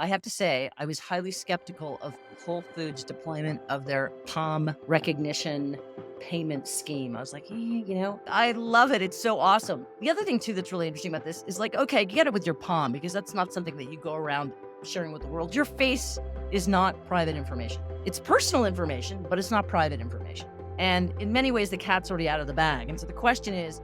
I have to say, I was highly skeptical of Whole Foods' deployment of their palm recognition payment scheme. I was like, I love it. It's so awesome. The other thing, too, that's really interesting about this is like, okay, get it with your palm because that's not something that you go around sharing with the world. Your face is not private information. It's personal information, but it's not private information. And in many ways, the cat's already out of the bag. And so the question is,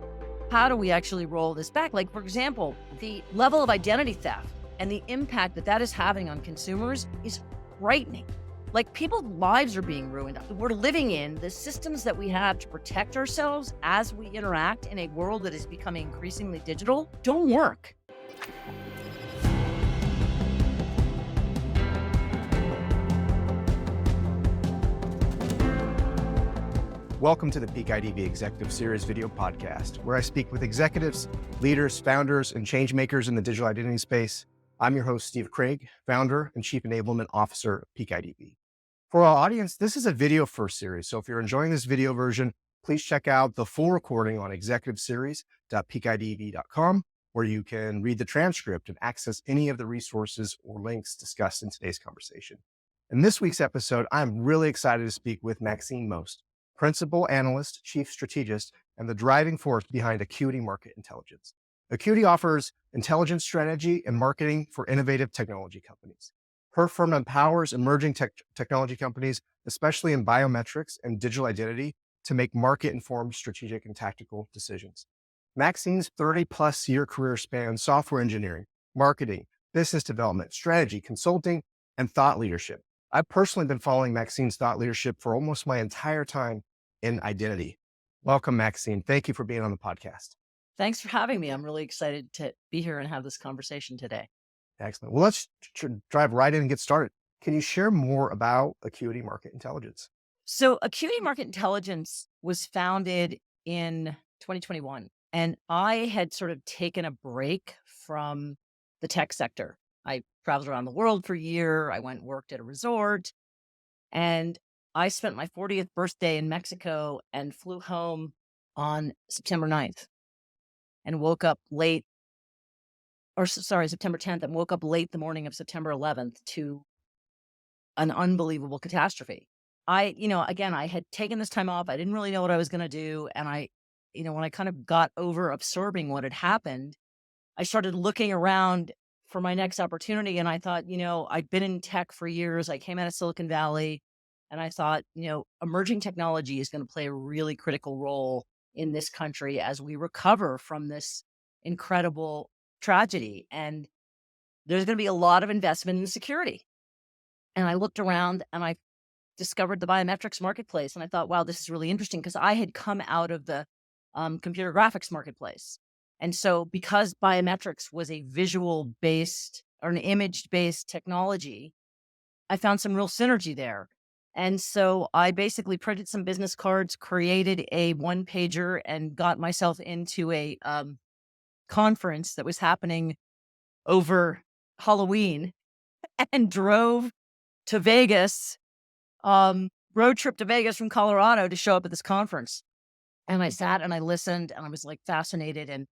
how do we actually roll this back? Like, for example, the level of identity theft and the impact that that is having on consumers is frightening. Like, people's lives are being ruined. We're living in the systems that we have to protect ourselves as we interact in a world that is becoming increasingly digital don't work. Welcome to the Peak IDV Executive Series video podcast, where I speak with executives, leaders, founders, and change makers in the digital identity space. I'm your host, Steve Craig, founder and chief enablement officer of Peak IDV. For our audience, this is a video first series. So if you're enjoying this video version, please check out the full recording on executiveseries.peakidv.com, where you can read the transcript and access any of the resources or links discussed in today's conversation. In this week's episode, I'm really excited to speak with Maxine Most, Principal Analyst, Chief Strategist, and the driving force behind Acuity Market Intelligence. Acuity offers intelligence strategy and marketing for innovative technology companies. Her firm empowers emerging technology companies, especially in biometrics and digital identity, to make market-informed strategic and tactical decisions. Maxine's 30-plus year career spans software engineering, marketing, business development, strategy, consulting, and thought leadership. I've personally been following Maxine's thought leadership for almost my entire time in identity. Welcome, Maxine. Thank you for being on the podcast. Thanks for having me. I'm really excited to be here and have this conversation today. Excellent. Well, let's drive right in and get started. Can you share more about Acuity Market Intelligence? So Acuity Market Intelligence was founded in 2021, and I had sort of taken a break from the tech sector. I traveled around the world for a year. I went and worked at a resort, and I spent my 40th birthday in Mexico and flew home on September 9th and woke up late, September 10th, and woke up late the morning of September 11th to an unbelievable catastrophe. Again, I had taken this time off. I didn't really know what I was going to do. And when I kind of got over absorbing what had happened, I started looking around for my next opportunity. And I thought, I'd been in tech for years. I came out of Silicon Valley and I thought, emerging technology is going to play a really critical role in this country as we recover from this incredible tragedy. And there's going to be a lot of investment in security. And I looked around and I discovered the biometrics marketplace. And I thought, wow, this is really interesting because I had come out of the computer graphics marketplace. And so because biometrics was a visual based or an image based technology, I found some real synergy there. And so I basically printed some business cards, created a one pager, and got myself into a conference that was happening over Halloween and drove to Vegas, road trip to Vegas from Colorado to show up at this conference. And I sat and I listened and I was like fascinated. And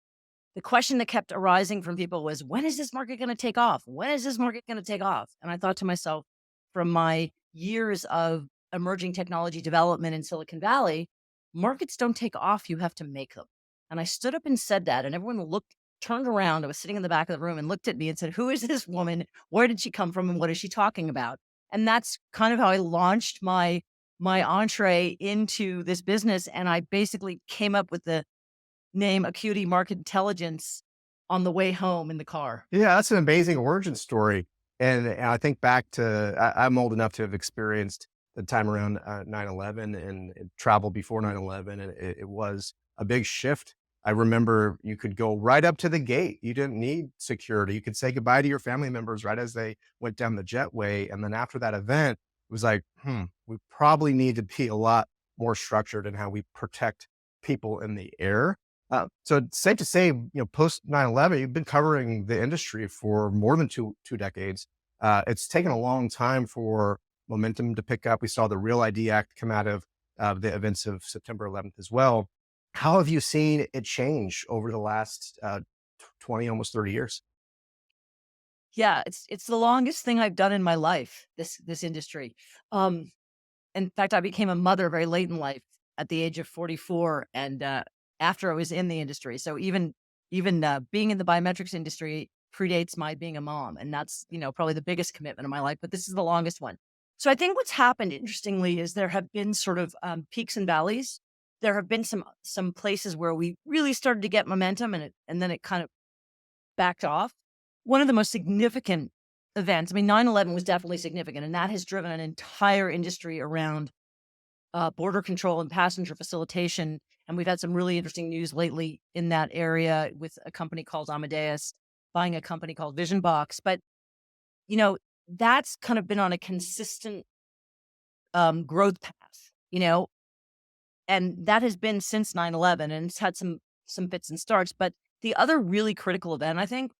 the question that kept arising from people was, when is this market going to take off? When is this market going to take off? And I thought to myself, from my years of emerging technology development in Silicon Valley, markets don't take off. You have to make them. And I stood up and said that, and everyone turned around. I was sitting in the back of the room and looked at me and said, who is this woman? Where did she come from? And what is she talking about? And that's kind of how I launched my entree into this business. And I basically came up with the name Acuity Market Intelligence on the way home in the car. Yeah, that's an amazing origin story. And I think back to, I'm old enough to have experienced the time around 9/11 and traveled before 9/11. And it was a big shift. I remember you could go right up to the gate. You didn't need security. You could say goodbye to your family members right as they went down the jetway. And then after that event, it was like, we probably need to be a lot more structured in how we protect people in the air. So it's safe to say, post 9/11, you've been covering the industry for more than two decades. It's taken a long time for momentum to pick up. We saw the Real ID Act come out of the events of September 11th as well. How have you seen it change over the last 20, almost 30 years? Yeah, it's the longest thing I've done in my life, this industry. Um, in fact, I became a mother very late in life at the age of 44 and, after I was in the industry. So even being in the biometrics industry predates my being a mom, and that's, probably the biggest commitment of my life, but this is the longest one. So I think what's happened interestingly is there have been sort of, peaks and valleys. There have been some places where we really started to get momentum and then it kind of backed off. One of the most significant events, I mean, 9/11 was definitely significant, and that has driven an entire industry around border control and passenger facilitation. And we've had some really interesting news lately in that area with a company called Amadeus buying a company called Vision Box. But, you know, that's kind of been on a consistent growth path, and that has been since 9/11, and it's had some fits and starts. But the other really critical event, I think,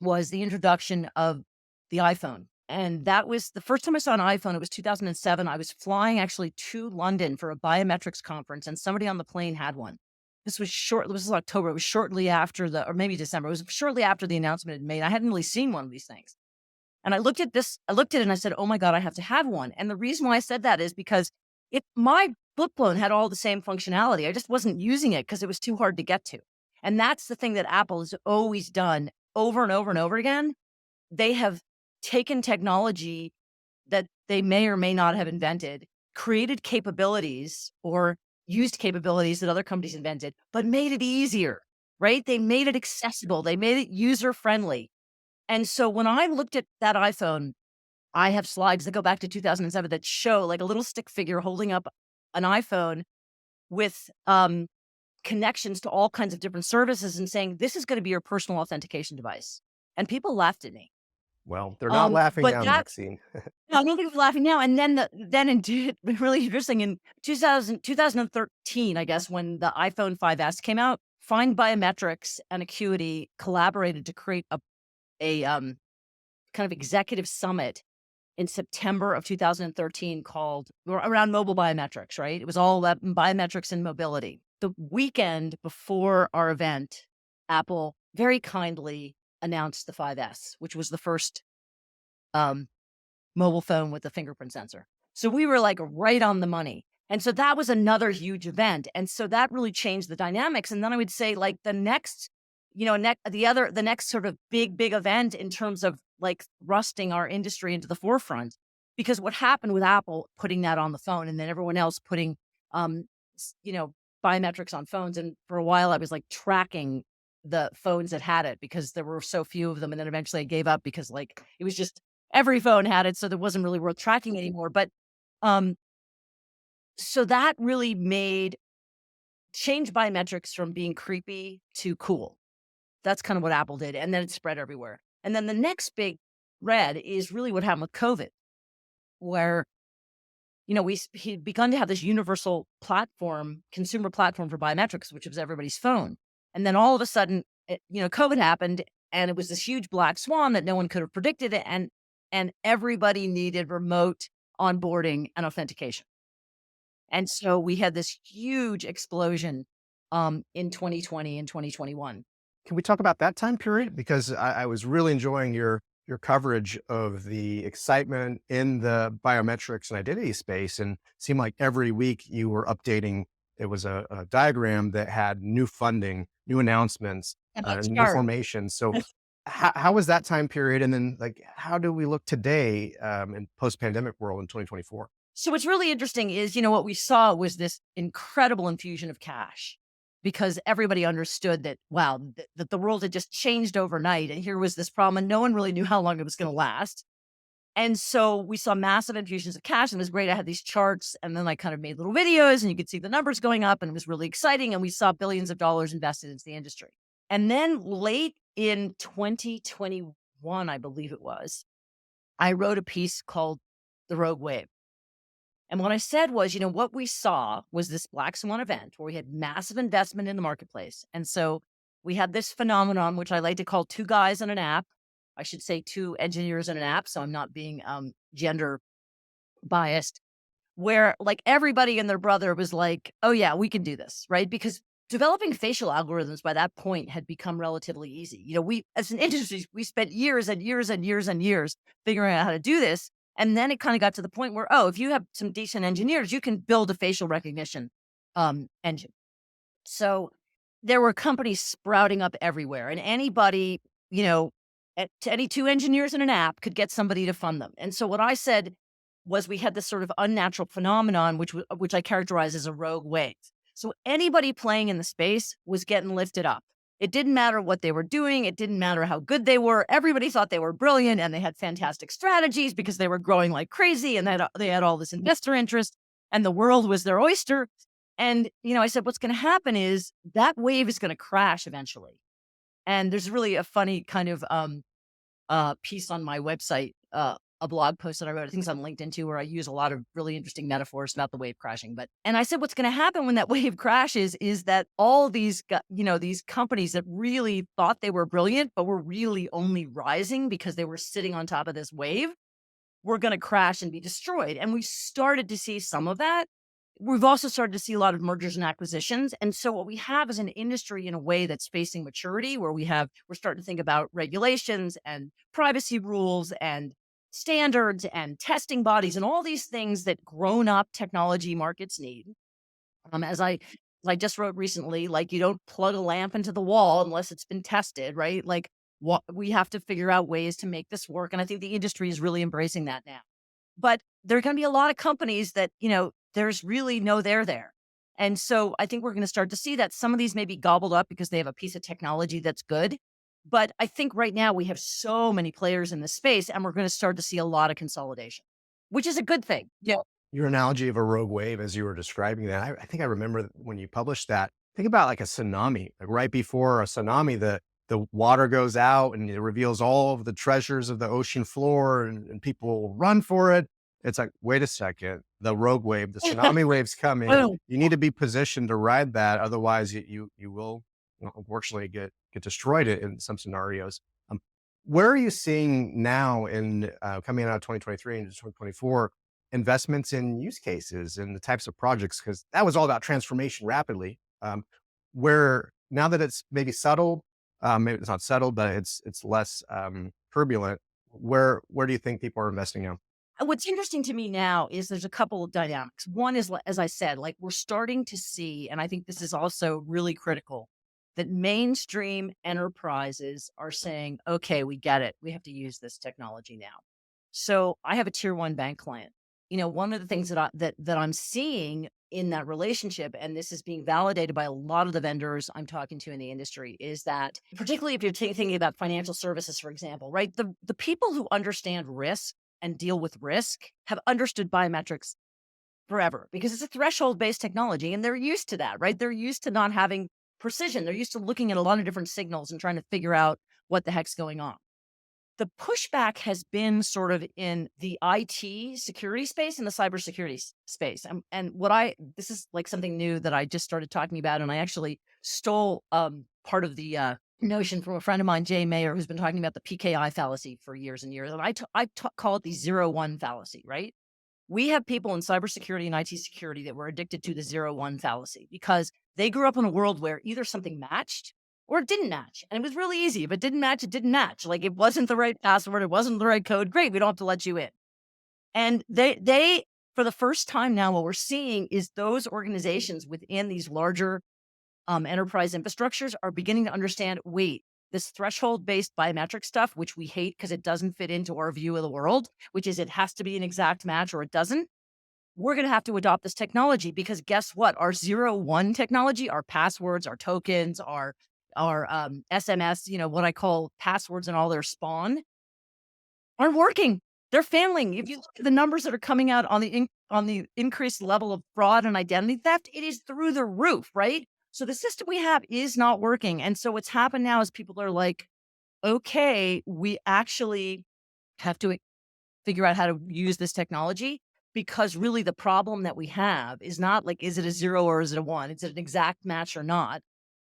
was the introduction of the iPhone. And that was the first time I saw an iPhone, it was 2007. I was flying actually to London for a biometrics conference, and somebody on the plane had one. This was October. It was shortly after or maybe December. It was shortly after the announcement had been made. I hadn't really seen one of these things. And I looked at it and I said, "Oh my God, I have to have one." And the reason why I said that is because my flip phone had all the same functionality. I just wasn't using it because it was too hard to get to. And that's the thing that Apple has always done over and over and over again. They have taken technology that they may or may not have invented, created capabilities or used capabilities that other companies invented, but made it easier, right? They made it accessible. They made it user friendly. And so when I looked at that iPhone, I have slides that go back to 2007 that show like a little stick figure holding up an iPhone with connections to all kinds of different services and saying, "This is going to be your personal authentication device." And people laughed at me. Well, they're not laughing But now, that Maxine. no, nobody's laughing now. And then in really interesting in 2013, I guess, when the iPhone 5S came out, Find Biometrics and Acuity collaborated to create a kind of executive summit in September of 2013 called around mobile biometrics, right? It was all about biometrics and mobility. The weekend before our event, Apple very kindly announced the 5S, which was the first um, mobile phone with a fingerprint sensor. So we were like right on the money. And so that was another huge event. And so that really changed the dynamics. And then I would say like the next, the next sort of big event in terms of like thrusting our industry into the forefront. Because what happened with Apple putting that on the phone and then everyone else putting, um, s- you know, biometrics on phones. And for a while I was like tracking the phones that had it because there were so few of them. And then eventually I gave up because like it was just every phone had it, so that wasn't really worth tracking anymore. But um, so that really changed biometrics from being creepy to cool. That's kind of what Apple did, and then it spread everywhere. And then the next big red is really what happened with COVID, where he'd begun to have this universal platform, consumer platform for biometrics, which was everybody's phone. And then all of a sudden, COVID happened, and it was this huge black swan that no one could have predicted it, and everybody needed remote onboarding and authentication. And so we had this huge explosion in 2020 and 2021. Can we talk about that time period? Because I was really enjoying your coverage of the excitement in the biometrics and identity space, and seemed like every week you were updating. It was a diagram that had new funding, new announcements, And that's new chart. formations. So, how was that time period? And then, like, how do we look today in post-pandemic world in 2024? So what's really interesting is, what we saw was this incredible infusion of cash because everybody understood that, wow, that the world had just changed overnight. And here was this problem, and no one really knew how long it was going to last. And so we saw massive infusions of cash, and it was great. I had these charts, and then I kind of made little videos, and you could see the numbers going up, and it was really exciting. And we saw billions of dollars invested into the industry. And then late in 2021, I believe it was, I wrote a piece called The Rogue Wave. And what I said was, what we saw was this black swan event where we had massive investment in the marketplace. And so we had this phenomenon, which I like to call two guys in an app. I should say two engineers in an app. So I'm not being gender biased, where like everybody and their brother was like, oh, yeah, we can do this. Right. Because developing facial algorithms by that point had become relatively easy. We, as an industry, we spent years and years and years and years figuring out how to do this. And then it kind of got to the point where, oh, if you have some decent engineers, you can build a facial recognition engine. So there were companies sprouting up everywhere, and anybody, you know, any two engineers in an app could get somebody to fund them. And so what I said was we had this sort of unnatural phenomenon, which I characterize as a rogue wave. So anybody playing in the space was getting lifted up. It didn't matter what they were doing. It didn't matter how good they were. Everybody thought they were brilliant and they had fantastic strategies because they were growing like crazy and they had all this investor interest and the world was their oyster. And, I said, what's going to happen is that wave is going to crash eventually. And there's really a funny kind of piece on my website, a blog post that I wrote, I think it's on LinkedIn too, where I use a lot of really interesting metaphors about the wave crashing. And I said, what's going to happen when that wave crashes is that all these, these companies that really thought they were brilliant, but were really only rising because they were sitting on top of this wave, were going to crash and be destroyed. And we started to see some of that. We've also started to see a lot of mergers and acquisitions. And so what we have is an industry in a way that's facing maturity, where we're starting to think about regulations and privacy rules and standards and testing bodies and all these things that grown up technology markets need. As I just wrote recently, like, you don't plug a lamp into the wall unless it's been tested, right? Like, what we have to figure out ways to make this work. And I think the industry is really embracing that now. But there are going to be a lot of companies that, there's really no there. And so I think we're going to start to see that some of these may be gobbled up because they have a piece of technology that's good. But I think right now we have so many players in this space and we're going to start to see a lot of consolidation, which is a good thing. Yeah. Your analogy of a rogue wave, as you were describing that, I think I remember when you published that. Think about like a tsunami. Like right before a tsunami, the water goes out and it reveals all of the treasures of the ocean floor, and people run for it. It's like, wait a second, the rogue wave, the tsunami wave's coming. Boom. You need to be positioned to ride that, otherwise you will, unfortunately get destroyed in some scenarios. Where are you seeing now in coming out of 2023 into 2024? Investments in use cases and the types of projects, because that was all about transformation rapidly. Where now that it's maybe subtle, maybe it's not settled, but it's less turbulent. Where do you think people are investing now? What's interesting to me now is there's a couple of dynamics. One is, as I said, like, we're starting to see, and I think this is also really critical, that mainstream enterprises are saying, okay, we get it. We have to use this technology now. So I have a tier one bank client. One of the things that I'm seeing in that relationship, and this is being validated by a lot of the vendors I'm talking to in the industry, is that particularly if you're thinking about financial services, for example, right? The people who understand risk and deal with risk have understood biometrics forever because it's a threshold based technology and they're used to that, right? They're used to not having precision. They're used to looking at a lot of different signals and trying to figure out what the heck's going on. The pushback has been sort of in the IT security space and the cybersecurity space. And this is like something new that I just started talking about. And I actually stole part of the notion from a friend of mine, Jay Mayer, who's been talking about the PKI fallacy for years and years. And I call it the 0-1 fallacy, right? We have people in cybersecurity and IT security that were addicted to the 0-1 fallacy because they grew up in a world where either something matched or it didn't match. And it was really easy. If it didn't match, it didn't match. Like, it wasn't the right password. It wasn't the right code. Great. We don't have to let you in. And they, for the first time now, what we're seeing is those organizations within these larger enterprise infrastructures are beginning to understand, wait, this threshold-based biometric stuff, which we hate because it doesn't fit into our view of the world, which is it has to be an exact match or it doesn't. We're going to have to adopt this technology because guess what? Our 0-1 technology, our passwords, our tokens, our SMS, what I call passwords and all their spawn, aren't working. They're failing. If you look at the numbers that are coming out on the increased level of fraud and identity theft, it is through the roof, right? So the system we have is not working. And so what's happened now is people are like, okay, we actually have to figure out how to use this technology, because really the problem that we have is not like, is it a 0 or is it a 1? Is it an exact match or not?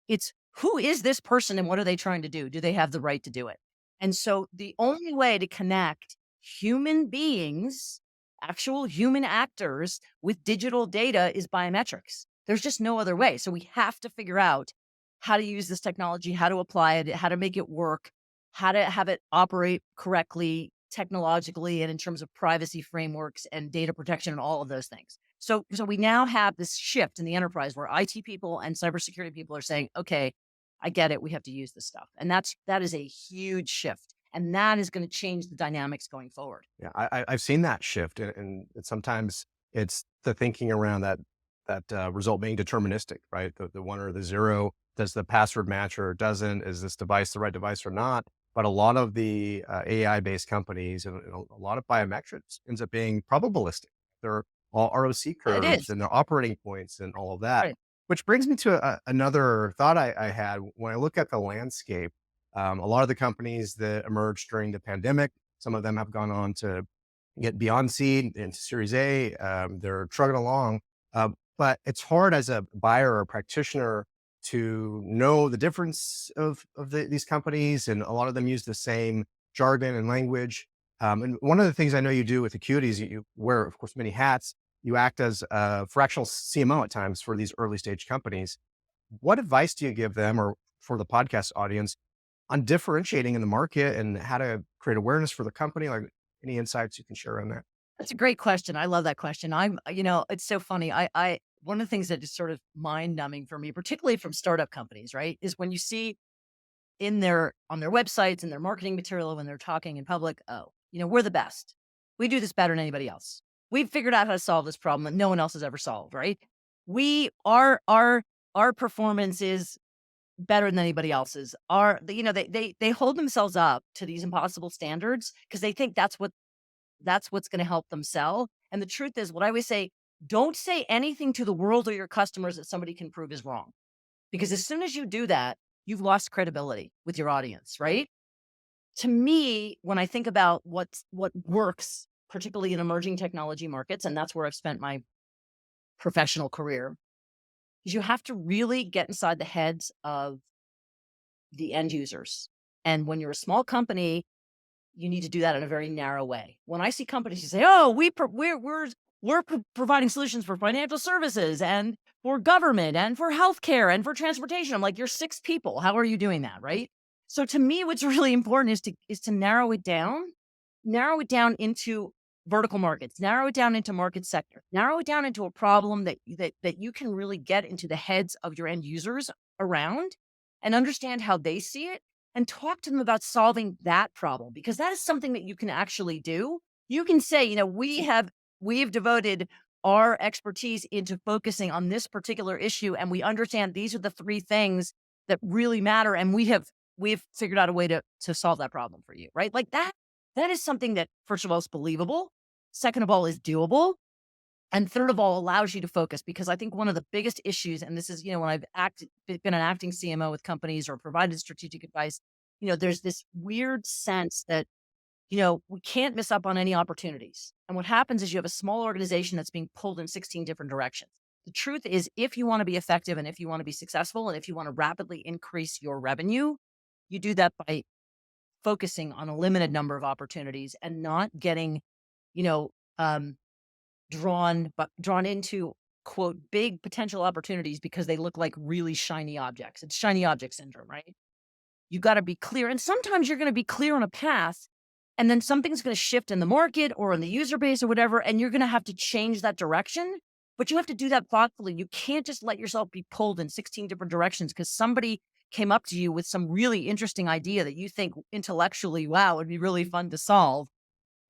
It's, who is this person and what are they trying to do? Do they have the right to do it? And so the only way to connect human beings, actual human actors, with digital data is biometrics. There's just no other way. So we have to figure out how to use this technology, how to apply it, how to make it work, how to have it operate correctly technologically and in terms of privacy frameworks and data protection and all of those things. So we now have this shift in the enterprise where IT people and cybersecurity people are saying, okay, I get it. We have to use this stuff. And that is a huge shift. And that is going to change the dynamics going forward. Yeah, I've seen that shift, and sometimes it's the thinking around that result being deterministic, right? The one or the zero. Does the password match or doesn't? Is this device the right device or not? But a lot of the AI based companies and a lot of biometrics ends up being probabilistic. They're all ROC It curves is. and their operating points and all of that. Right. Which brings me to another thought I had when I look at the landscape. A lot of the companies that emerged during the pandemic, some of them have gone on to get beyond seed into Series A. They're trucking along, but it's hard as a buyer or practitioner to know the difference of these companies, and a lot of them use the same jargon and language. And one of the things I know you do with Acuity is you wear, of course, many hats. You act as a fractional CMO at times for these early stage companies. What advice do you give them, or for the podcast audience, on differentiating in the market and how to create awareness for the company? Like, any insights you can share on that? That's a great question. I love that question. It's so funny. One of the things that is sort of mind numbing for me, particularly from startup companies, right, is when you see on their websites and their marketing material when they're talking in public, oh, we're the best. We do this better than anybody else. We've figured out how to solve this problem that no one else has ever solved, right? We our performance is better than anybody else's. They hold themselves up to these impossible standards because they think that's what's going to help them sell. And the truth is, what I always say, don't say anything to the world or your customers that somebody can prove is wrong. Because as soon as you do that, you've lost credibility with your audience, right? To me, when I think about what works, particularly in emerging technology markets, and that's where I've spent my professional career, is you have to really get inside the heads of the end users. And when you're a small company, you need to do that in a very narrow way. When I see companies who say, "Oh, we're providing solutions for financial services and for government and for healthcare and for transportation," I'm like, "You're 6 people. How are you doing that?" Right? So to me, what's really important is to narrow it down into vertical markets, narrow it down into market sector, narrow it down into a problem that you can really get into the heads of your end users around and understand how they see it and talk to them about solving that problem because that is something that you can actually do. You can say, we've devoted our expertise into focusing on this particular issue and we understand these are the 3 things that really matter and we've figured out a way to solve that problem for you, right? Like that is something that first of all is believable, second of all is doable, and third of all, allows you to focus because I think one of the biggest issues, and this is, when been an acting CMO with companies or provided strategic advice, there's this weird sense that, we can't miss up on any opportunities. And what happens is you have a small organization that's being pulled in 16 different directions. The truth is, if you want to be effective and if you want to be successful and if you want to rapidly increase your revenue, you do that by focusing on a limited number of opportunities and not getting, you know, um, drawn into quote big potential opportunities because they look like really shiny objects. It's shiny object syndrome, right? You got to be clear. And sometimes you're going to be clear on a path and then something's going to shift in the market or in the user base or whatever. And you're going to have to change that direction, but you have to do that thoughtfully. You can't just let yourself be pulled in 16 different directions because somebody came up to you with some really interesting idea that you think intellectually, wow, would be really fun to solve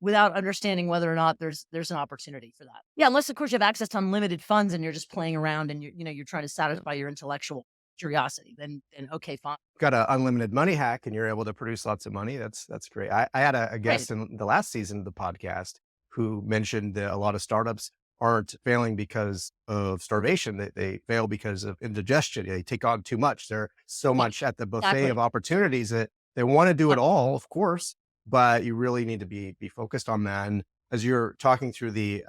without understanding whether or not there's an opportunity for that. Yeah, unless of course you have access to unlimited funds and you're just playing around and you're trying to satisfy your intellectual curiosity, then okay, fine. Got an unlimited money hack and you're able to produce lots of money. That's great. I had a Right. guest in the last season of the podcast who mentioned that a lot of startups aren't failing because of starvation. They fail because of indigestion. They take on too much. There's so Yeah, much at the buffet of exactly. opportunities that they want to do Yep. it all, of course, but you really need to be focused on that. And as you're talking through the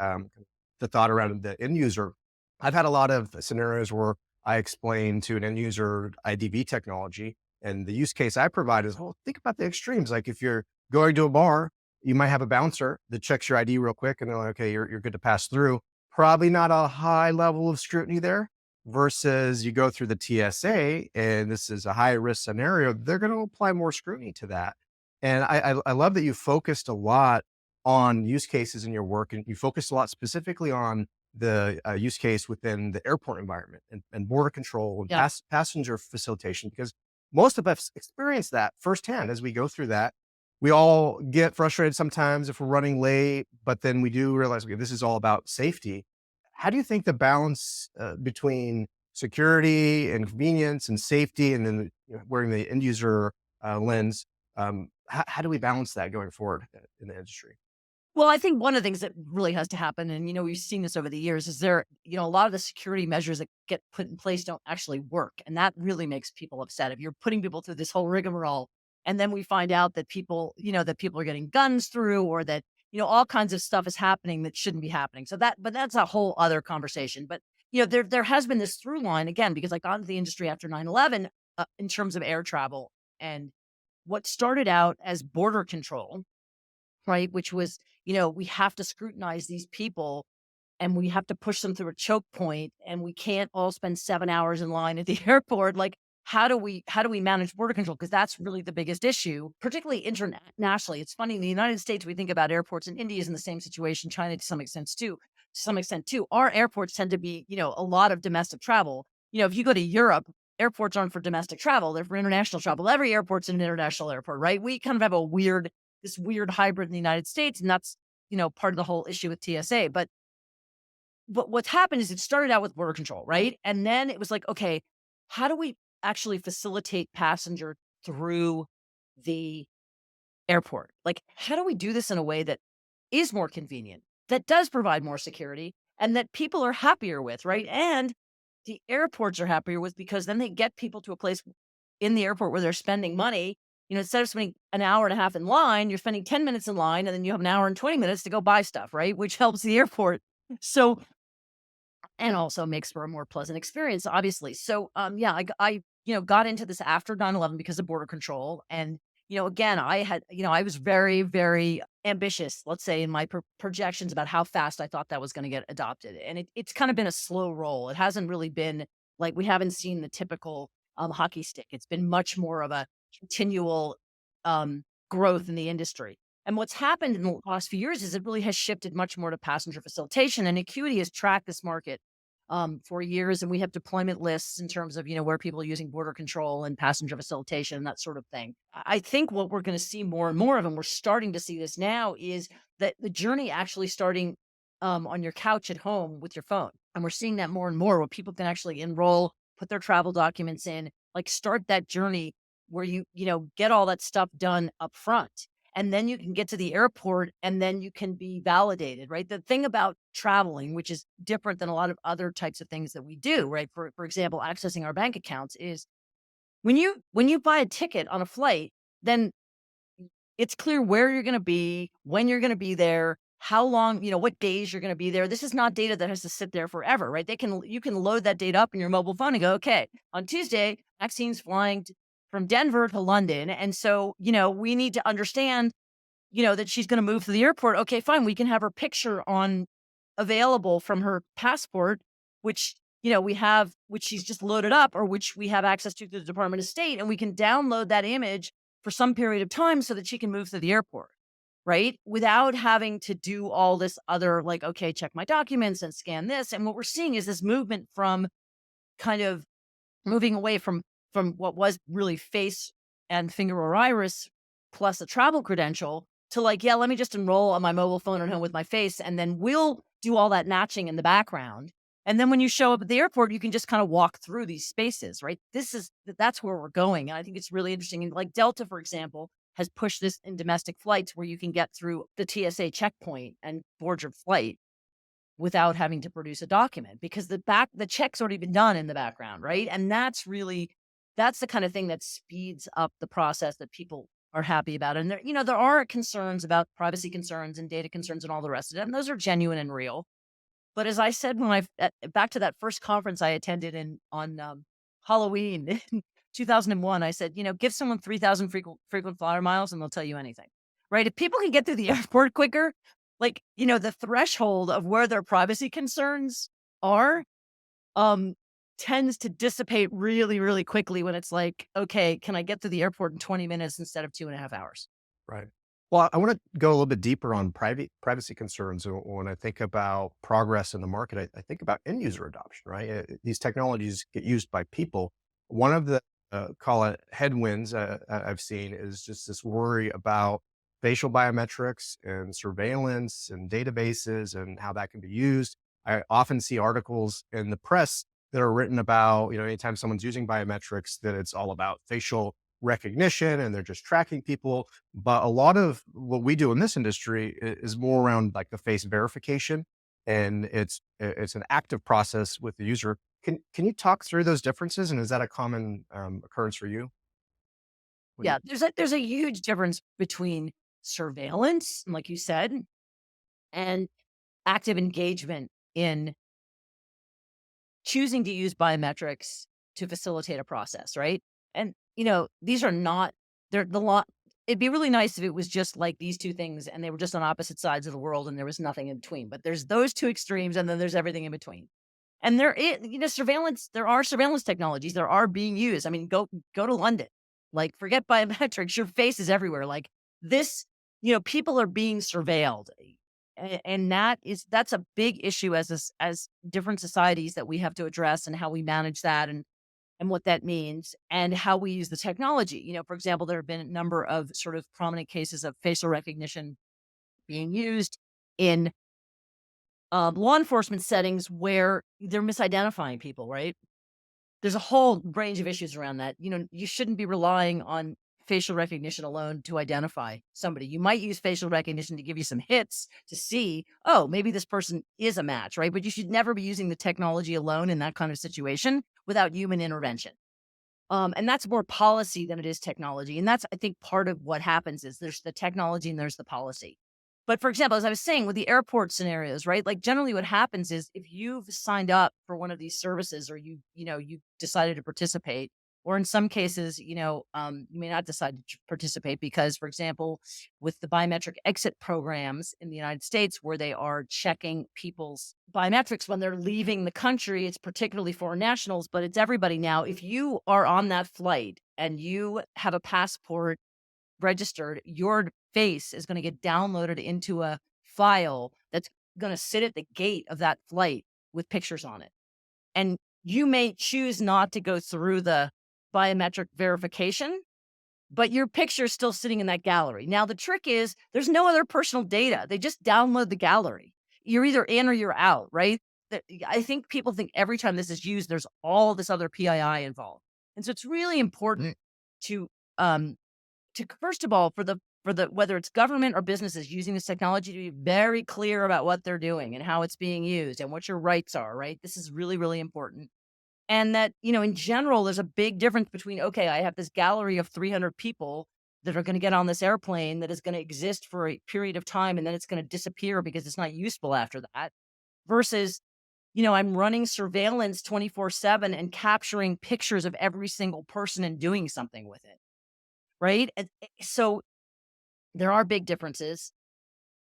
thought around the end user, I've had a lot of scenarios where I explain to an end user IDV technology. And the use case I provide is, well, think about the extremes. Like if you're going to a bar, you might have a bouncer that checks your ID real quick and they're like, okay, you're good to pass through. Probably not a high level of scrutiny there, versus you go through the TSA and this is a high risk scenario, they're going to apply more scrutiny to that. And I love that you focused a lot on use cases in your work, and you focused a lot specifically on the use case within the airport environment and border control and Yeah. passenger facilitation, because most of us experience that firsthand as we go through that. We all get frustrated sometimes if we're running late, but then we do realize, okay, this is all about safety. How do you think the balance between security and convenience and safety, and then wearing the end user lens, how do we balance that going forward in the industry? Well, I think one of the things that really has to happen, and we've seen this over the years, is a lot of the security measures that get put in place don't actually work. And that really makes people upset. If you're putting people through this whole rigmarole, and then we find out that people are getting guns through, or that, all kinds of stuff is happening that shouldn't be happening. But that's a whole other conversation. But, there has been this through line again, because I got into the industry after 9/11 in terms of air travel. And what started out as border control, right? Which was, we have to scrutinize these people and we have to push them through a choke point, and we can't all spend 7 hours in line at the airport. Like, how do we manage border control? Because that's really the biggest issue, particularly internationally. It's funny, in the United States, we think about airports, and India is in the same situation, China to some extent too. Our airports tend to be, a lot of domestic travel. If you go to Europe, airports aren't for domestic travel, they're for international travel. Every airport's an international airport, right? We kind of have this weird hybrid in the United States, and that's, part of the whole issue with TSA. But what's happened is it started out with border control, right? And then it was like, okay, how do we actually facilitate passenger through the airport? Like, how do we do this in a way that is more convenient, that does provide more security, and that people are happier with, right? And the airports are happier with, because then they get people to a place in the airport where they're spending money. Instead of spending an hour and a half in line, you're spending 10 minutes in line, and then you have an hour and 20 minutes to go buy stuff, right? Which helps the airport. So, and also makes for a more pleasant experience, obviously. So, yeah, I got into this after 9/11 because of border control. And, again, I was very, very ambitious, let's say, in my projections about how fast I thought that was going to get adopted. And it's kind of been a slow roll. It hasn't really been like, we haven't seen the typical hockey stick. It's been much more of a continual growth in the industry. And what's happened in the last few years is it really has shifted much more to passenger facilitation. And Acuity has tracked this market for years, and we have deployment lists in terms of, where people are using border control and passenger facilitation and that sort of thing. I think what we're going to see more and more of, and we're starting to see this now, is that the journey actually starting on your couch at home with your phone. And we're seeing that more and more, where people can actually enroll, put their travel documents in, like, start that journey where you get all that stuff done up front. And then you can get to the airport, and then you can be validated, right? The thing about traveling, which is different than a lot of other types of things that we do, right? For example, accessing our bank accounts, is when you buy a ticket on a flight, then it's clear where you're going to be, when you're going to be there, how long, what days you're going to be there. This is not data that has to sit there forever, right? You can load that data up in your mobile phone and go, okay, on Tuesday, Maxine's flying from Denver to London. And so, we need to understand, that she's gonna move to the airport. Okay, fine. We can have her picture on available from her passport, which, which she's just loaded up, or which we have access to through the Department of State, and we can download that image for some period of time so that she can move to the airport, right? Without having to do all this other, like, okay, check my documents and scan this. And what we're seeing is this movement from kind of moving away from what was really face and finger or iris plus a travel credential, to, like, yeah, let me just enroll on my mobile phone at home with my face, and then we'll do all that matching in the background. And then when you show up at the airport, you can just kind of walk through these spaces, right? That's where we're going. And I think it's really interesting. And, like, Delta, for example, has pushed this in domestic flights, where you can get through the TSA checkpoint and board your flight without having to produce a document, because the check's already been done in the background, right? And that's the kind of thing that speeds up the process that people are happy about. And there are concerns about privacy concerns and data concerns and all the rest of it, and those are genuine and real. But as I said, back to that first conference I attended on Halloween in 2001, I said, give someone 3,000 frequent flyer miles and they'll tell you anything, right? If people can get through the airport quicker, like, the threshold of where their privacy concerns are, um, tends to dissipate really, really quickly when it's like, okay, can I get to the airport in 20 minutes instead of 2.5 hours? Right. Well, I want to go a little bit deeper on privacy concerns. When I think about progress in the market, I think about end user adoption, right? These technologies get used by people. One of the call it headwinds I've seen is just this worry about facial biometrics and surveillance and databases and how that can be used. I often see articles in the press that are written about, anytime someone's using biometrics, that it's all about facial recognition and they're just tracking people. But a lot of what we do in this industry is more around like the face verification, and it's an active process with the user. Can you talk through those differences, and is that a common occurrence for you? When you Yeah, there's a huge difference between surveillance, like you said, and active engagement in choosing to use biometrics to facilitate a process, right? And, these are not, they're the lot. It'd be really nice if it was just like these two things and they were just on opposite sides of the world and there was nothing in between. But there's those two extremes and then there's everything in between. And surveillance, there are surveillance technologies that are being used. I mean, go to London. Like, forget biometrics, your face is everywhere. Like this, people are being surveilled. And that's a big issue as different societies that we have to address and how we manage that and what that means and how we use the technology. For example, there have been a number of sort of prominent cases of facial recognition being used in law enforcement settings where they're misidentifying people, right? There's a whole range of issues around that. You shouldn't be relying on facial recognition alone to identify somebody. You might use facial recognition to give you some hits to see, oh, maybe this person is a match, right? But you should never be using the technology alone in that kind of situation without human intervention. And that's more policy than it is technology. And that's, I think, part of what happens is there's the technology and there's the policy. But for example, as I was saying with the airport scenarios, right? Like generally what happens is if you've signed up for one of these services or you decided to participate, or in some cases, you may not decide to participate because, for example, with the biometric exit programs in the United States where they are checking people's biometrics when they're leaving the country. It's particularly foreign nationals, but it's everybody now. If you are on that flight and you have a passport registered, your face is going to get downloaded into a file that's going to sit at the gate of that flight with pictures on it. And you may choose not to go through the biometric verification, but your picture is still sitting in that gallery. Now, the trick is there's no other personal data. They just download the gallery. You're either in or you're out, right? I think people think every time this is used, there's all this other PII involved. And so it's really important to, first of all, for the whether it's government or businesses using this technology to be very clear about what they're doing and how it's being used and what your rights are, right? This is really, really important. And that, in general, there's a big difference between, okay, I have this gallery of 300 people that are going to get on this airplane that is going to exist for a period of time and then it's going to disappear because it's not useful after that versus, I'm running surveillance 24/7 and capturing pictures of every single person and doing something with it. Right. So there are big differences.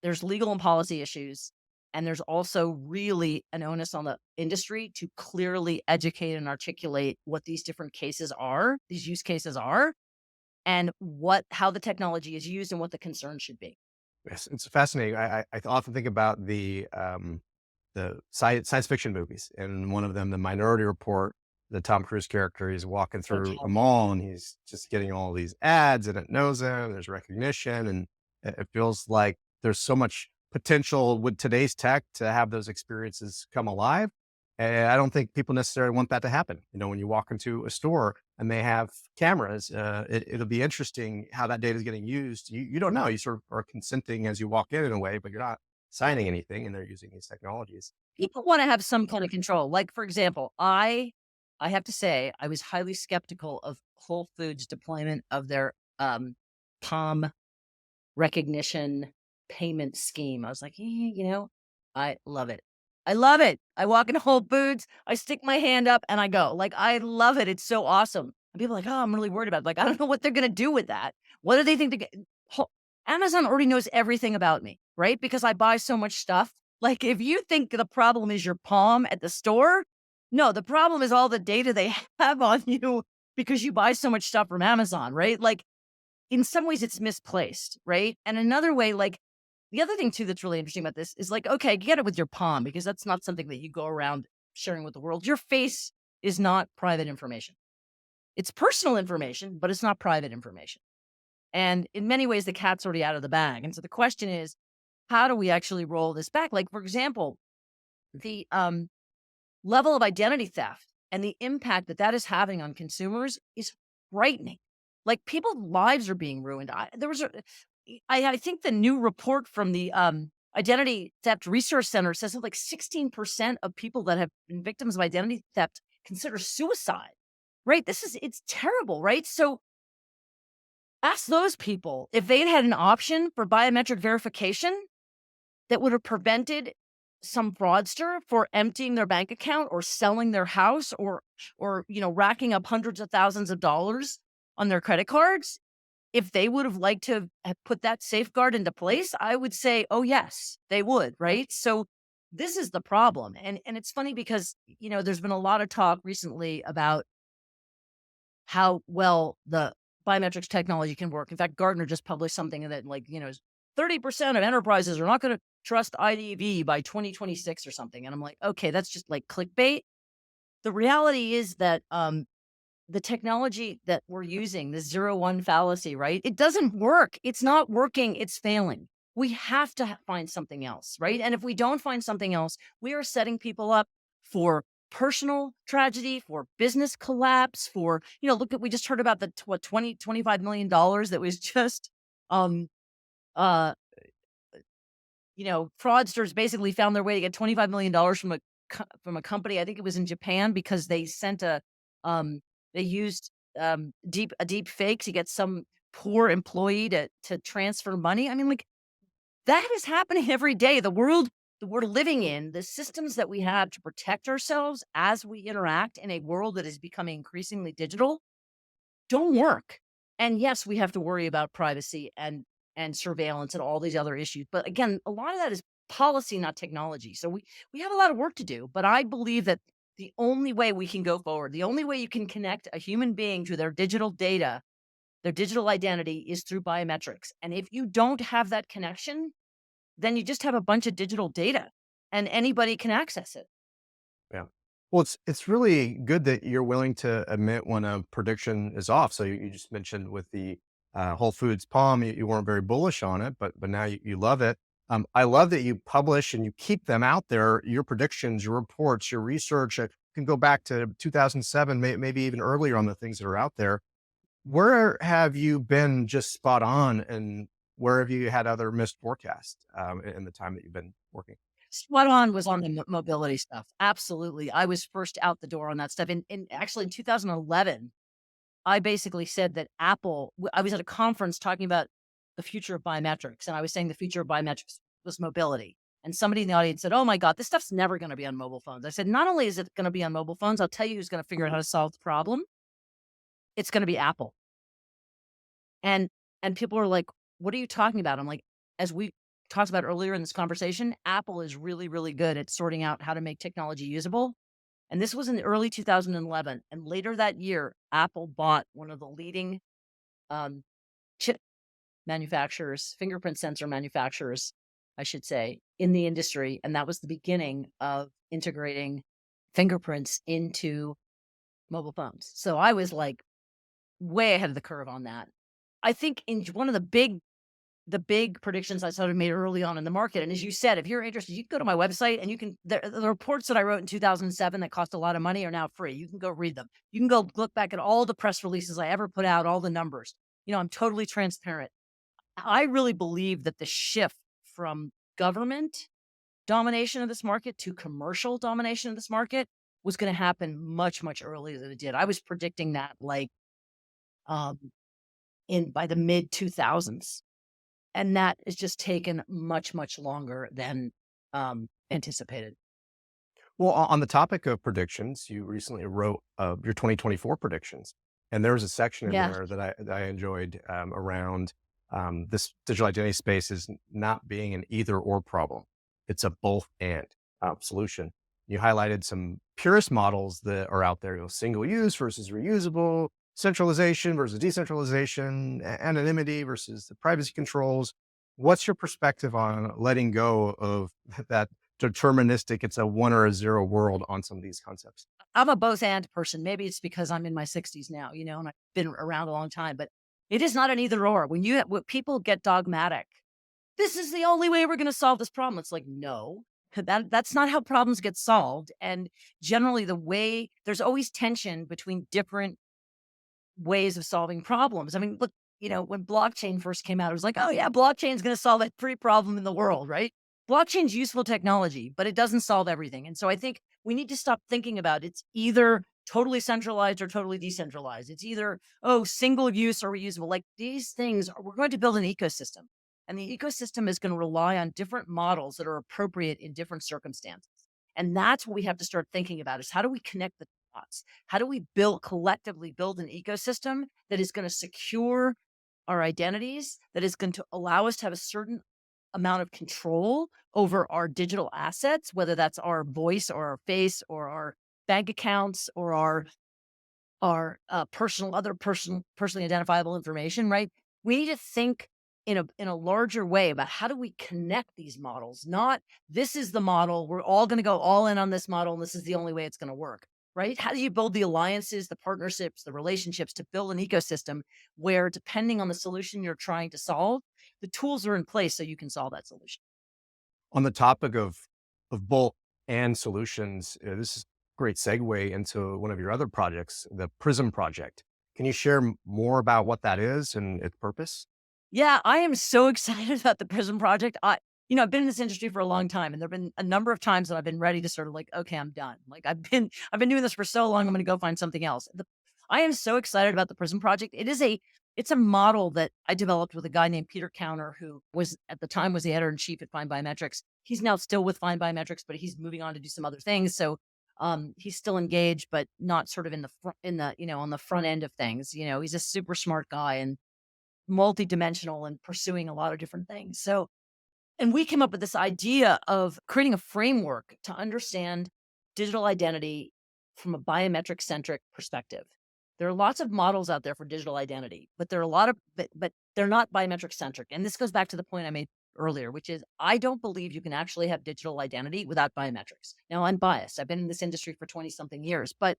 There's legal and policy issues. And there's also really an onus on the industry to clearly educate and articulate what these different cases are, these use cases are, and how the technology is used and what the concern should be. Yes, it's fascinating. I often think about the science fiction movies, and one of them, The Minority Report, the Tom Cruise character, he's walking through a Okay. mall and he's just getting all these ads and it knows him, there's recognition, and it feels like there's so much potential with today's tech to have those experiences come alive. And I don't think people necessarily want that to happen. When you walk into a store and they have cameras, it'll be interesting how that data is getting used. You don't know. You sort of are consenting as you walk in a way, but you're not signing anything, and they're using these technologies. People want to have some kind of control. Like, for example, I have to say I was highly skeptical of Whole Foods deployment of their palm recognition payment scheme. I was like, I love it. I love it. I walk into Whole Foods, I stick my hand up and I go. Like, I love it. It's so awesome. And people are like, oh, I'm really worried about it. Like, I don't know what they're going to do with that. What do they think to get? Amazon already knows everything about me, right? Because I buy so much stuff. Like, if you think the problem is your palm at the store, No, the problem is all the data they have on you because you buy so much stuff from Amazon, right? Like, in some ways it's misplaced, right? And another way, like, the other thing too that's really interesting about this is like, okay, get it with your palm because that's not something that you go around sharing with the world. Your face is not private information. It's personal information, but it's not private information. And in many ways, the cat's already out of the bag. And so the question is, how do we actually roll this back? Like, for example, the level of identity theft and the impact that that is having on consumers is frightening. Like people's lives are being ruined. I think the new report from the Identity Theft Resource Center says that like 16% of people that have been victims of identity theft consider suicide. Right? It's terrible, right? So ask those people if they'd had an option for biometric verification that would have prevented some fraudster for emptying their bank account or selling their house or racking up hundreds of thousands of dollars on their credit cards. If they would have liked to have put that safeguard into place, I would say, oh yes, they would, right? So this is the problem. And it's funny because, there's been a lot of talk recently about how well the biometrics technology can work. In fact, Gartner just published something that 30% of enterprises are not going to trust IDV by 2026 or something. And I'm like, okay, that's just like clickbait. The reality is that the technology that we're using, the 0-1 fallacy, right? It doesn't work. It's not working. It's failing. We have to find something else, right? And if we don't find something else, we are setting people up for personal tragedy, for business collapse, we just heard about the 25 million dollars that was just um uh fraudsters basically found their way to get $25 million from a company. I think it was in Japan because they sent they used a deep fake to get some poor employee to transfer money. I mean, like that is happening every day. The world that we're living in, the systems that we have to protect ourselves as we interact in a world that is becoming increasingly digital don't work. And yes, we have to worry about privacy and surveillance and all these other issues. But again, a lot of that is policy, not technology. So we have a lot of work to do. But I believe that the only way we can go forward, the only way you can connect a human being to their digital data, their digital identity is through biometrics. And if you don't have that connection, then you just have a bunch of digital data and anybody can access it. Yeah. Well, it's really good that you're willing to admit when a prediction is off. So you just mentioned with the Whole Foods palm, you weren't very bullish on it, but now you love it. I love that you publish and you keep them out there. Your predictions, your reports, your research can go back to 2007, maybe even earlier on the things that are out there. Where have you been just spot on, and where have you had other missed forecasts in the time that you've been working? Spot on was on the mobility stuff. Absolutely. I was first out the door on that stuff. And actually in 2011, I basically said that I was at a conference talking about the future of biometrics. And I was saying the future of biometrics was mobility. And somebody in the audience said, oh my God, this stuff's never going to be on mobile phones. I said, not only is it going to be on mobile phones, I'll tell you who's going to figure out how to solve the problem. It's going to be Apple. And and people are like, "What are you talking about?" I'm like, as we talked about earlier in this conversation, Apple is really, really good at sorting out how to make technology usable. And this was in the early 2011. And later that year, Apple bought one of the leading um, chip manufacturers, fingerprint sensor manufacturers, I should say, in the industry. And that was the beginning of integrating fingerprints into mobile phones. So I was like way ahead of the curve on that. I think in one of the big predictions I sort of made early on in the market, and as you said, if you're interested, you can go to my website and you can the reports that I wrote in 2007 that cost a lot of money are now free. You can go read them. You can go look back at all the press releases I ever put out, all the numbers. I'm totally transparent. I really believe that the shift from government domination of this market to commercial domination of this market was going to happen much, much earlier than it did. I was predicting that like um, in by the mid 2000s. And that has just taken much, much longer than, anticipated. Well, on the topic of predictions, you recently wrote your 2024 predictions, and there was a section in Yeah. there that I enjoyed around this digital identity space is not being an either or problem; it's a both and solution. You highlighted some purist models that are out there, single use versus reusable, centralization versus decentralization, anonymity versus the privacy controls. What's your perspective on letting go of that deterministic, it's a one or a zero world on some of these concepts? I'm a both and person. Maybe it's because I'm in my 60s now, and I've been around a long time, but it is not an either or. When people get dogmatic, this is the only way we're going to solve this problem. It's like, no, that's not how problems get solved. And generally, there's always tension between different ways of solving problems. I mean, look, when blockchain first came out, it was like, oh yeah, blockchain is going to solve every problem in the world, right? Blockchain's useful technology, but it doesn't solve everything. And so I think we need to stop thinking about it's either totally centralized or totally decentralized. It's either, oh, single use or reusable. Like these things, we're going to build an ecosystem. And the ecosystem is going to rely on different models that are appropriate in different circumstances. And that's what we have to start thinking about is how do we connect the dots? How do we collectively build an ecosystem that is going to secure our identities, that is going to allow us to have a certain amount of control over our digital assets, whether that's our voice or our face or our bank accounts or our personally identifiable information, right? We need to think in a larger way about how do we connect these models, not this is the model, we're all going to go all in on this model, and this is the only way it's going to work, right? How do you build the alliances, the partnerships, the relationships to build an ecosystem where, depending on the solution you're trying to solve, the tools are in place so you can solve that solution? On the topic of both and solutions, this is a great segue into one of your other projects, the Prism Project. Can you share more about what that is and its purpose? Yeah, I am so excited about the Prism Project. I've been in this industry for a long time, and there've been a number of times that I've been ready to sort of like, okay, I'm done. Like I've been doing this for so long, I'm going to go find something else. I am so excited about the Prism Project. It's a model that I developed with a guy named Peter Counter, who was at the time was the editor in chief at Find Biometrics. He's now still with Find Biometrics, but he's moving on to do some other things. So he's still engaged, but not sort of in the front, on the front end of things. He's a super smart guy and multidimensional and pursuing a lot of different things. So, and we came up with this idea of creating a framework to understand digital identity from a biometric centric perspective. There are lots of models out there for digital identity, but there are a lot of, but they're not biometric centric. And this goes back to the point I made earlier, which is I don't believe you can actually have digital identity without biometrics. Now, I'm biased. I've been in this industry for 20 something years, but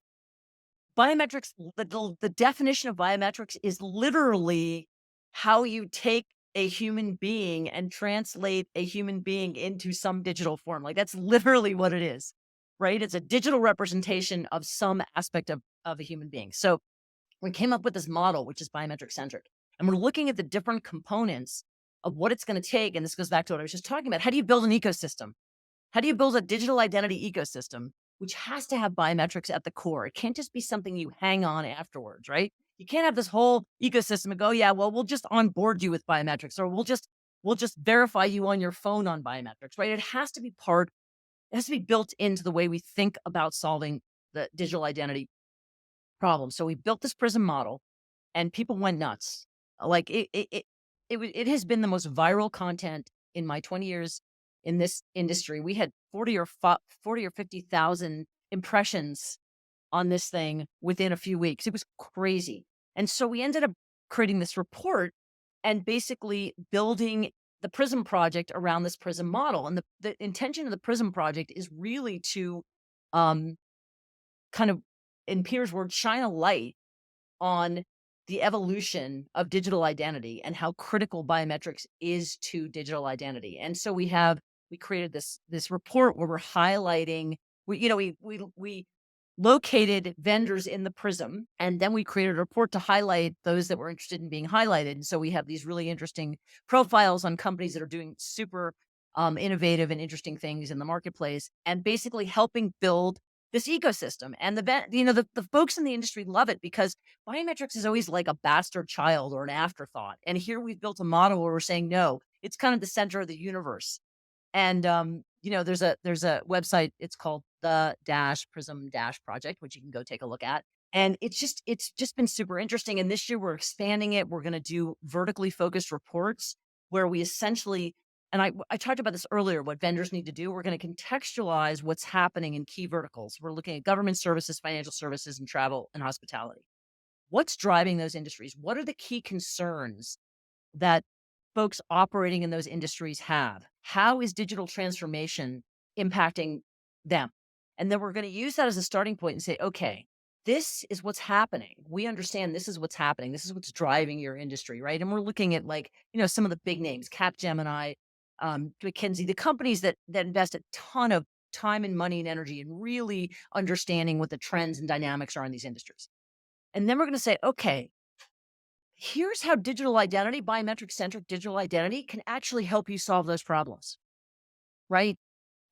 biometrics, the definition of biometrics is literally how you take a human being and translate a human being into some digital form. Like that's literally what it is, right? It's a digital representation of some aspect of a human being. So we came up with this model, which is biometric centric, and we're looking at the different components of what it's going to take. And this goes back to what I was just talking about. How do you build an ecosystem? How do you build a digital identity ecosystem, which has to have biometrics at the core? It can't just be something you hang on afterwards, right? You can't have this whole ecosystem and go, yeah, well, we'll just onboard you with biometrics, or we'll just verify you on your phone on biometrics, right? It has to be built into the way we think about solving the digital identity problem. So we built this Prism model, and people went nuts. Like it has been the most viral content in my 20 years in this industry. We had 40 or 50,000 impressions on this thing within a few weeks. It was crazy. And so we ended up creating this report and basically building the Prism project around this Prism model. And the intention of the Prism project is really to um, kind of, in Pierre's words, shine a light on the evolution of digital identity and how critical biometrics is to digital identity. And so we created this report where we're highlighting we located vendors in the Prism, and then we created a report to highlight those that were interested in being highlighted. And so we have these really interesting profiles on companies that are doing super innovative and interesting things in the marketplace, and basically helping build this ecosystem. And the folks in the industry love it because biometrics is always like a bastard child or an afterthought. And here we've built a model where we're saying, no, it's kind of the center of the universe. And there's a website, it's called the dash Prism dash project, which you can go take a look at. And it's just been super interesting. And this year we're expanding it. We're going to do vertically focused reports where we essentially And I talked about this earlier, what vendors need to do. We're going to contextualize what's happening in key verticals. We're looking at government services, financial services, and travel and hospitality. What's driving those industries? What are the key concerns that folks operating in those industries have? How is digital transformation impacting them? And then we're going to use that as a starting point and say, okay, this is what's happening. We understand this is what's happening. This is what's driving your industry, right? And we're looking at like, some of the big names, Capgemini, McKinsey, the companies that invest a ton of time and money and energy in really understanding what the trends and dynamics are in these industries. And then we're going to say, okay, here's how digital identity, biometric-centric digital identity can actually help you solve those problems, right?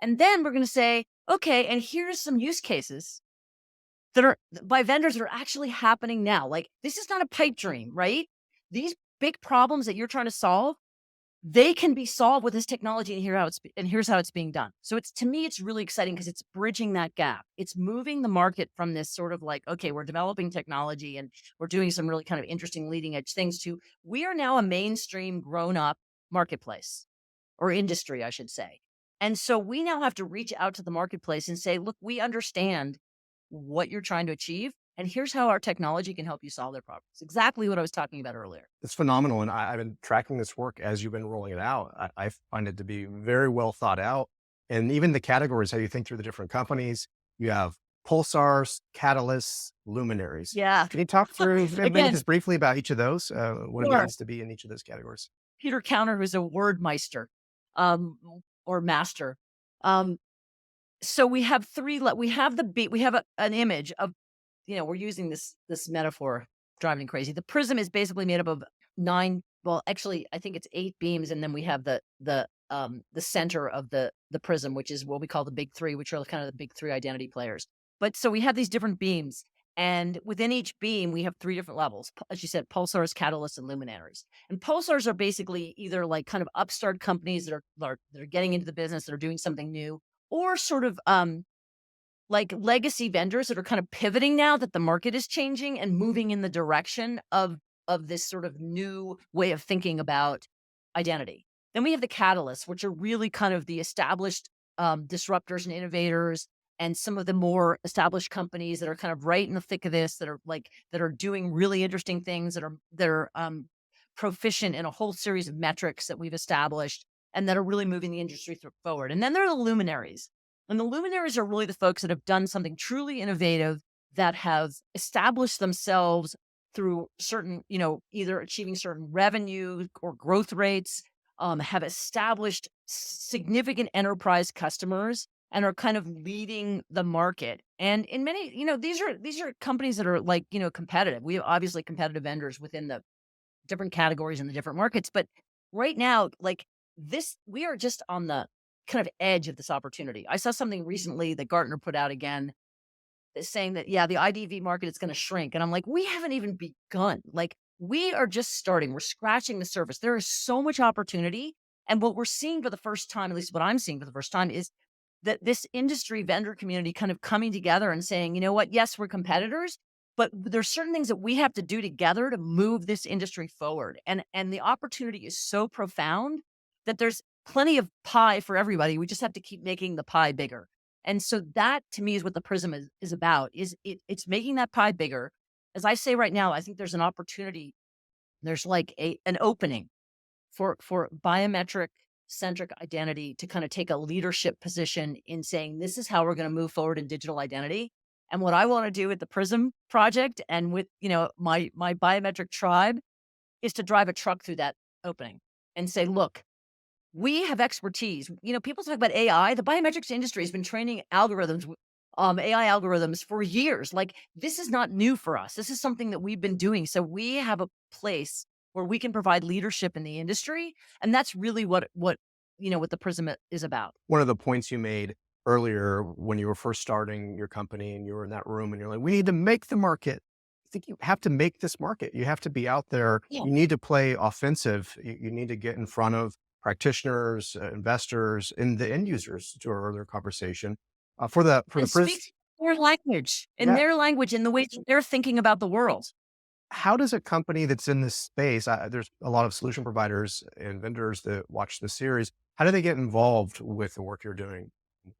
And then we're going to say, okay, and here's some use cases that are by vendors that are actually happening now. Like this is not a pipe dream, right? These big problems that you're trying to solve, they can be solved with this technology and here's how it's being done. So it's to me, it's really exciting because it's bridging that gap. It's moving the market from this sort of like, okay, we're developing technology and we're doing some really kind of interesting leading edge things to we are now a mainstream grown up marketplace or industry, I should say. And so we now have to reach out to the marketplace and say, look, we understand what you're trying to achieve. And here's how our technology can help you solve their problems. Exactly what I was talking about earlier. It's phenomenal. And I've been tracking this work as you've been rolling it out. I find it to be very well thought out. And even the categories, how you think through the different companies, you have pulsars, catalysts, luminaries. Yeah. Can you talk through maybe Again, just briefly about each of those, what it sure. means to be in each of those categories? Peter Counter, who's a word meister, um, or master. Um, so we have we have we have an image of, we're using this metaphor driving me crazy. The prism is basically made up of nine, well, actually, I think it's eight beams, and then we have the center of the prism, which is what we call the big three, which are kind of the big three identity players. But so we have these different beams, and within each beam, we have three different levels. As you said, pulsars, catalysts, and luminaries. And pulsars are basically either like kind of upstart companies that are getting into the business, that are doing something new, or sort of like legacy vendors that are kind of pivoting now that the market is changing and moving in the direction of this sort of new way of thinking about identity. Then we have the catalysts, which are really kind of the established disruptors and innovators, and some of the more established companies that are kind of right in the thick of this, that are doing really interesting things, that are proficient in a whole series of metrics that we've established, and that are really moving the industry forward. And then there are the luminaries, and the luminaries are really the folks that have done something truly innovative, that have established themselves through certain, either achieving certain revenue or growth rates, have established significant enterprise customers and are kind of leading the market. And in many, these are companies that are like, competitive. We have obviously competitive vendors within the different categories in the different markets. But right now, like this, we are just on the kind of edge of this opportunity. I saw something recently that Gartner put out again is saying that, yeah, the IDV market is going to shrink. And I'm like, we haven't even begun. Like, we are just starting. We're scratching the surface. There is so much opportunity. And what we're seeing for the first time, at least what I'm seeing for the first time, is that this industry vendor community kind of coming together and saying, you know what, yes, we're competitors, but there's certain things that we have to do together to move this industry forward. And the opportunity is so profound that there's plenty of pie for everybody. We just have to keep making the pie bigger. And so that to me is what the prism is about, is it's making that pie bigger. As I say right now, I think there's an opportunity. There's like an opening for biometric centric identity to kind of take a leadership position in saying, this is how we're going to move forward in digital identity. And what I want to do with the Prism project and with, my biometric tribe is to drive a truck through that opening and say, look, we have expertise. People talk about AI. The biometrics industry has been training AI algorithms for years. Like this is not new for us. This is something that we've been doing. So we have a place where we can provide leadership in the industry, and that's really what the Prism is about. One of the points you made earlier when you were first starting your company and you were in that room and you're like, we need to make the market. I think you have to make this market. You have to be out there. Yeah, You need to play offensive. You need to get in front of practitioners, investors, and the end users to our earlier conversation. For the and speak pris, in yeah. their language, in the way that they're thinking about the world. How does a company that's in this space? There's a lot of solution providers and vendors that watch the series. How do they get involved with the work you're doing,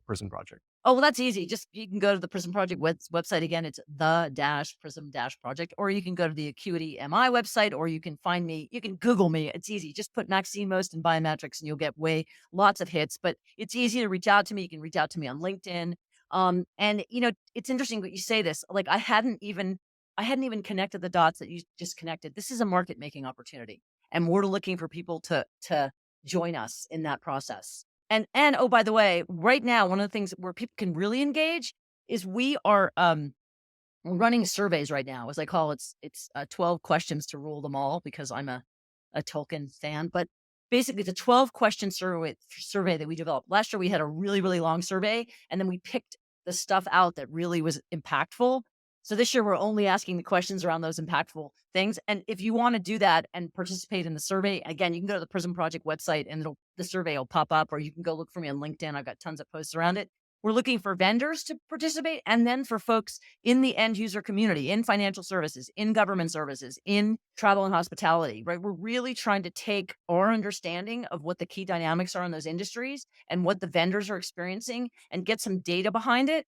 Prism Project? Oh, well, that's easy. Just you can go to the Prism Project website again. It's the dash Prism dash project, or you can go to the Acuity MI website, or you can find me. You can Google me. It's easy. Just put Maxine Most and biometrics, and you'll get way lots of hits. But it's easy to reach out to me. You can reach out to me on LinkedIn. And it's interesting that you say this. Like I hadn't even connected the dots that you just connected. This is a market making opportunity, and we're looking for people to join us in that process. And oh, by the way, right now, one of the things where people can really engage is we are running surveys right now, as I call it. It's 12 questions to rule them all because I'm a Tolkien fan. But basically, it's a 12-question survey that we developed. Last year, we had a really, really long survey, and then we picked the stuff out that really was impactful. So this year, we're only asking the questions around those impactful things. And if you want to do that and participate in the survey, again, you can go to the Prism Project website and the survey will pop up, or you can go look for me on LinkedIn. I've got tons of posts around it. We're looking for vendors to participate, and then for folks in the end user community, in financial services, in government services, in travel and hospitality, right? We're really trying to take our understanding of what the key dynamics are in those industries and what the vendors are experiencing and get some data behind it.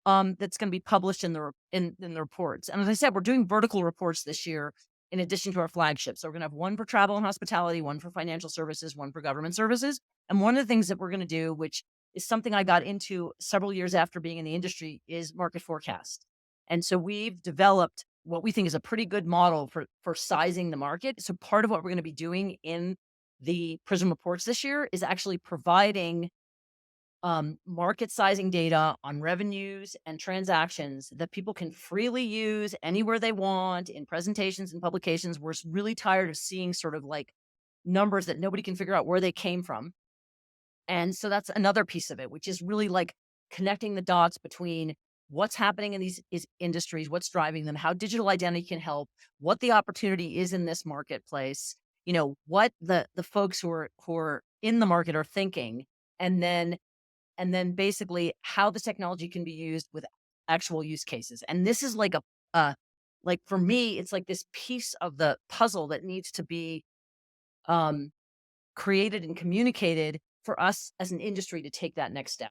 That's going to be published in the reports. And as I said, we're doing vertical reports this year in addition to our flagship. So we're going to have one for travel and hospitality, one for financial services, one for government services. And one of the things that we're going to do, which is something I got into several years after being in the industry, is market forecast. And so we've developed what we think is a pretty good model for sizing the market. So part of what we're going to be doing in the Prism reports this year is actually providing market sizing data on revenues and transactions that people can freely use anywhere they want in presentations and publications. We're really tired of seeing sort of like numbers that nobody can figure out where they came from. And so that's another piece of it, which is really like connecting the dots between what's happening in these industries, what's driving them, how digital identity can help, what the opportunity is in this marketplace, what the folks who are in the market are thinking, and then basically how the technology can be used with actual use cases. And this is like like for me, it's like this piece of the puzzle that needs to be um, created and communicated for us as an industry to take that next step.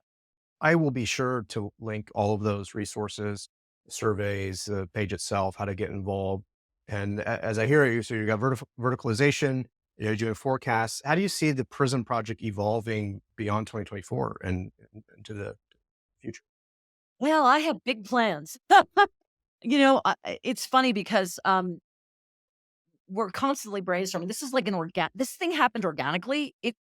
I will be sure to link all of those resources, surveys, the page itself, how to get involved. And as I hear you, so you got verticalization, you're doing forecasts. How do you see the Prism project evolving beyond 2024 and into the future? Well, I have big plans. It's funny because we're constantly brainstorming. This is like this thing happened organically. It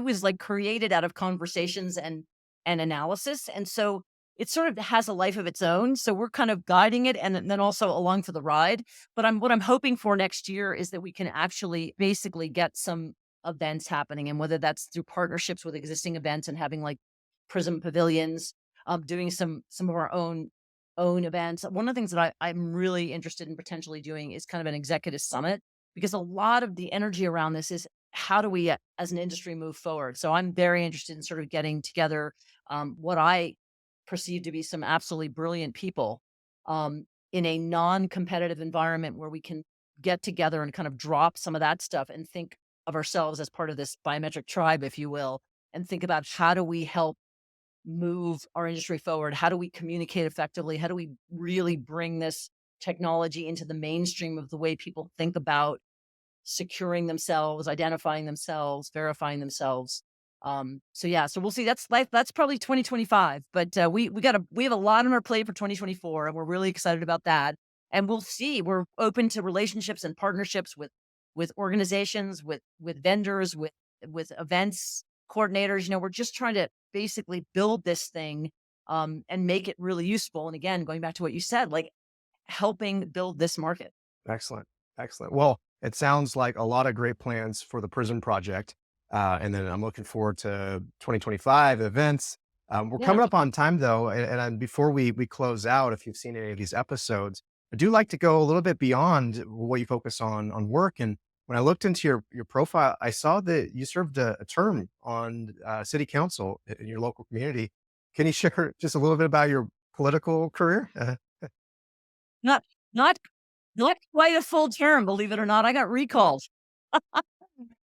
was like created out of conversations and analysis. And so it sort of has a life of its own. So we're kind of guiding it and then also along for the ride. But what I'm hoping for next year is that we can actually basically get some events happening, and whether that's through partnerships with existing events and having like Prism pavilions, doing some of our own events. One of the things that I'm really interested in potentially doing is kind of an executive summit, because a lot of the energy around this is how do we as an industry move forward. So I'm very interested in sort of getting together what I perceive to be some absolutely brilliant people in a non-competitive environment where we can get together and kind of drop some of that stuff and think of ourselves as part of this biometric tribe, if you will, and think about how do we help move our industry forward? How do we communicate effectively? How do we really bring this technology into the mainstream of the way people think about securing themselves, identifying themselves, verifying themselves? So yeah, so we'll see. That's life. That's probably 2025, but we have a lot on our plate for 2024, and we're really excited about that. And we'll see. We're open to relationships and partnerships with organizations, with vendors, with events coordinators. We're just trying to basically build this thing and make it really useful. And again, going back to what you said, like helping build this market. Excellent. Excellent. Well, it sounds like a lot of great plans for the Prism project. And then I'm looking forward to 2025 events. We're Yeah. coming up on time though. Before we close out, if you've seen any of these episodes, I do like to go a little bit beyond what you focus on work. And when I looked into your profile, I saw that you served a term on city council in your local community. Can you share just a little bit about your political career? Not not not quite a full term, believe it or not. I got recalled.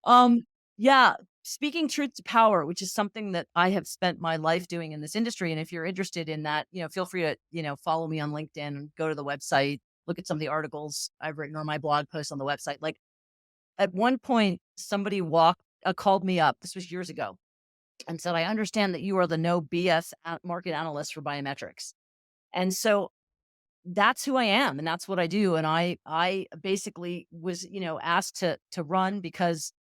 Um, yeah. speaking truth to power, which is something that I have spent my life doing in this industry. And if you're interested in that, feel free to, follow me on LinkedIn, go to the website, look at some of the articles I've written or my blog posts on the website. Like at one point, somebody called me up. This was years ago and said, I understand that you are the no BS market analyst for biometrics. And so that's who I am and that's what I do. And I basically was, asked to run because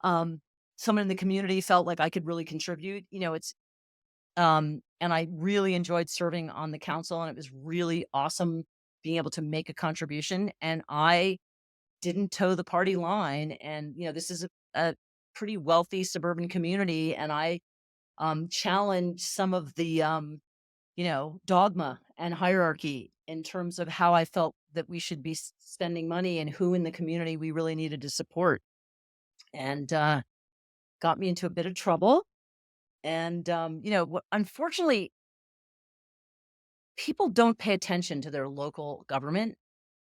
um someone in the community felt like I could really contribute. And I really enjoyed serving on the council and it was really awesome being able to make a contribution. And I didn't toe the party line. And, this is a pretty wealthy suburban community. And I challenged some of the dogma and hierarchy in terms of how I felt that we should be spending money and who in the community we really needed to support. And got me into a bit of trouble. And, unfortunately, people don't pay attention to their local government,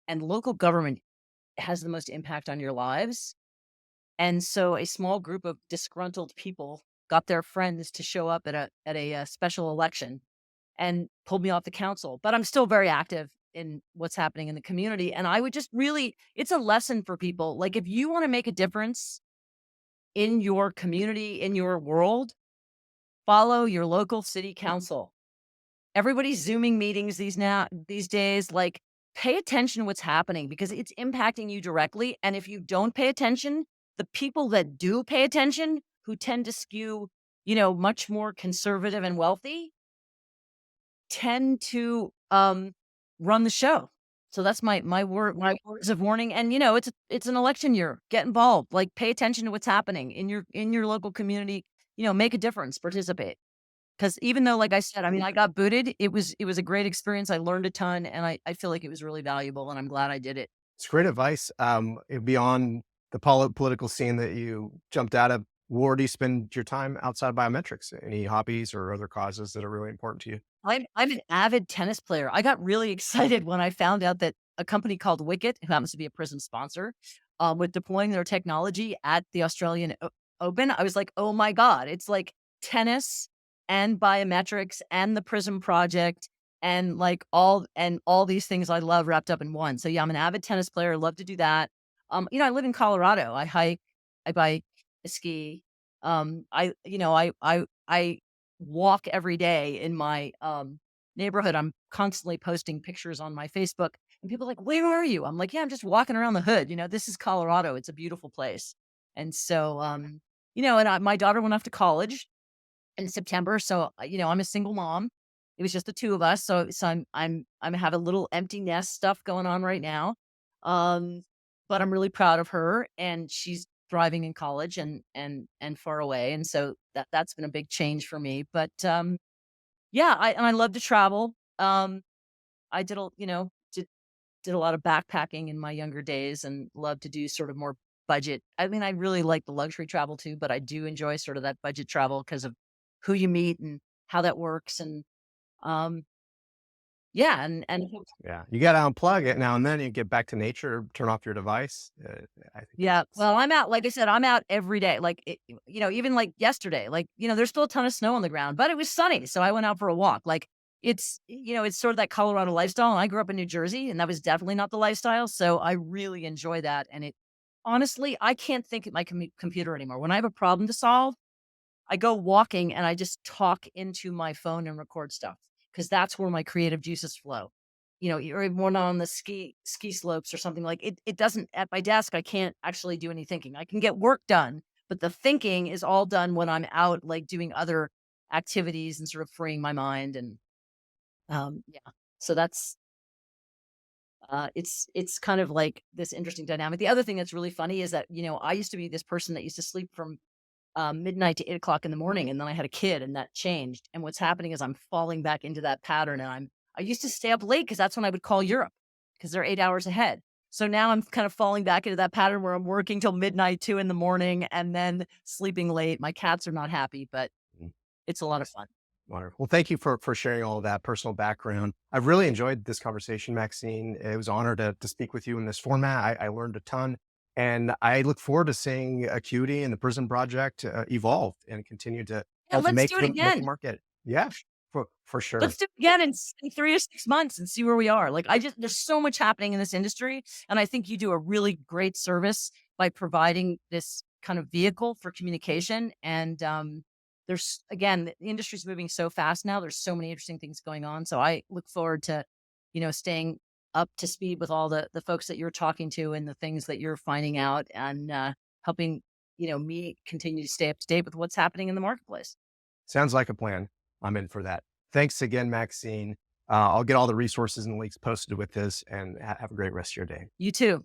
and local government has the most impact on your lives. And so a small group of disgruntled people got their friends to show up at a special election and pulled me off the council. But I'm still very active in what's happening in the community. And I would just really, it's a lesson for people. Like, if you want to make a difference in your community, in your world, follow your local city council. Everybody's Zooming meetings these days. Like, pay attention to what's happening because it's impacting you directly. And if you don't pay attention, the people that do pay attention, who tend to skew, much more conservative and wealthy, tend to run the show. So that's my words of warning. And it's an election year. Get involved. Like, pay attention to what's happening in your local community. Make a difference. Participate. Because even though, like I said, I mean, I got booted, it was a great experience. I learned a ton, and I feel like it was really valuable, and I'm glad I did it. It's great advice. Beyond the political scene that you jumped out of, where do you spend your time outside of biometrics? Any hobbies or other causes that are really important to you? I'm an avid tennis player. I got really excited when I found out that a company called Wicket, who happens to be a Prism sponsor, with deploying their technology at the Australian Open. I was like, oh my God, it's like tennis and biometrics and the Prism Project and like all these things I love wrapped up in one. So yeah, I'm an avid tennis player. Love to do that. I live in Colorado. I hike, I bike, I ski. I walk every day in my neighborhood. I'm constantly posting pictures on my Facebook, and people are like, "Where are you?" I'm like, "Yeah, I'm just walking around the hood. This is Colorado. It's a beautiful place." And so, my daughter went off to college in September, so I'm a single mom. It was just the two of us, so I'm have a little empty nest stuff going on right now. Um, but I'm really proud of her, and she's thriving in college and far away, and so that's been a big change for me. But yeah, I love to travel. I did a lot of backpacking in my younger days, and love to do sort of more budget. I mean, I really like the luxury travel too, but I do enjoy sort of that budget travel because of who you meet and how that works. And um, yeah, and Yeah, you got to unplug it now and then. You get back to nature, turn off your device. I think yeah, well, I'm out. Like I said, I'm out every day. Like, even like yesterday, like, there's still a ton of snow on the ground, but it was sunny. So I went out for a walk. Like, it's sort of that Colorado lifestyle. And I grew up in New Jersey, and that was definitely not the lifestyle. So I really enjoy that. And honestly, I can't think at my computer anymore. When I have a problem to solve, I go walking and I just talk into my phone and record stuff because that's where my creative juices flow. Or even when on the ski slopes or something. Like, it doesn't, at my desk, I can't actually do any thinking. I can get work done, but the thinking is all done when I'm out, like, doing other activities and sort of freeing my mind. And yeah, so that's it's kind of like this interesting dynamic. The other thing that's really funny is that I used to be this person that used to sleep from midnight to 8 o'clock in the morning, and then I had a kid, and that changed. And what's happening is I'm falling back into that pattern, and I used to stay up late because that's when I would call Europe because they're 8 hours ahead. So now I'm kind of falling back into that pattern where I'm working till midnight, 2 in the morning, and then sleeping late. My cats are not happy, but Mm, it's a lot of fun. wonderful. Well, thank you for sharing all of that personal background. I've really enjoyed this conversation, Maxine. It was an honor to speak with you in this format. I learned a ton. And I look forward to seeing Acuity and the Prism Project evolve and continue to Yeah, help let's do it make the again. market. Yeah, for sure. Let's do it again in 3 to 6 months and see where we are. Like, there's so much happening in this industry, and I think you do a really great service by providing this kind of vehicle for communication, and, there's again, the industry's moving so fast now, there's so many interesting things going on, so I look forward to, staying up to speed with all the folks that you're talking to and the things that you're finding out and, helping, me continue to stay up to date with what's happening in the marketplace. Sounds like a plan. I'm in for that. Thanks again, Maxine. I'll get all the resources and links posted with this and have a great rest of your day. You too.